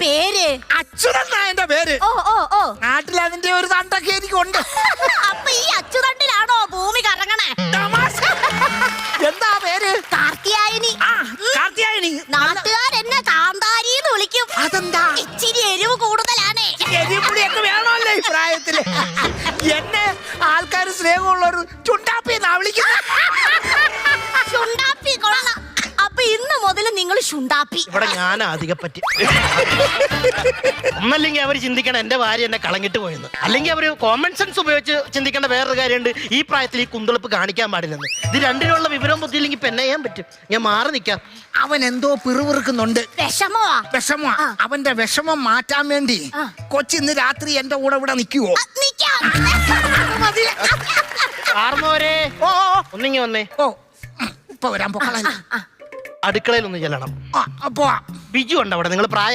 പേര്? അച്യുതന്നാ എന്റെ പേര്. ഓ ഓ ഓ. നാട്ടിൽ അതിന്റെ ഒരു തണ്ടൊക്കെ എനിക്കുണ്ട്. അപ്പൊ ഈ അച്യുതണ്ടിലാണോ ഭൂമി കറങ്ങണേ? എന്താ പേര്? കാർത്തിയായനി. കാർത്തിയായനി. നാട്ടുകാരെന്നെ കാന്താരിന്ന് വിളിക്കും. അതെന്താ? ഇച്ചിരി എരിവ് കൂടുതലാണ്. എരിപുളിയൊക്കെ വേണമല്ലേ ഈ പ്രായത്തില്? എന്നെ ആൾക്കാർ സ്നേഹമുള്ളൊരു ചുണ്ടാപ്പി എന്നാ വിളിക്കുന്നത്. ശുണ്ടാപ്പി കൊള്ളാം. അപ്പൊ ഇന്ന് മുതൽ നിങ്ങൾ ശുണ്ടാപ്പി. ഇവിടെ ഞാനാ അധികം പറ്റി. ഒന്നല്ലെങ്കിൽ അവർ ചിന്തിക്കണം എന്റെ ഭാര്യ എന്നെ കളഞ്ഞിട്ട് പോയെന്ന്, അല്ലെങ്കിൽ അവര് കോമൺ സെൻസ് ഉപയോഗിച്ച് ചിന്തിക്കേണ്ട വേറൊരു കാര്യമുണ്ട്. ഈ പ്രായത്തിൽ ഈ കുന്തുളപ്പ് കാണിക്കാൻ പാടില്ലെന്ന്. ഇത് രണ്ടിനുള്ള വിവരവും ബുദ്ധിയില്ലെങ്കിൽ ഇപ്പൊ എന്നെ ചെയ്യാൻ പറ്റും? ഞാൻ മാറി നിൽക്കാം. അവൻ എന്തോ പിറുവിറുക്കുന്നുണ്ട്. വിഷമോ? അവന്റെ വിഷമം മാറ്റാൻ വേണ്ടി കൊച്ചിന്ന് രാത്രി എന്റെ കൂടെ ഇവിടെ നിൽക്കുവോ? ആർന്നോരെ ഒന്നിങ്ങി വന്നേ. ഓ ഇപ്പൊ വരാൻ പോക്കളല്ല. അടുക്കളയിൽ ഒന്ന് ചെല്ലണം. പോവാ. ബിജു ഉണ്ട് അവിടെ. നിങ്ങൾ പ്രായ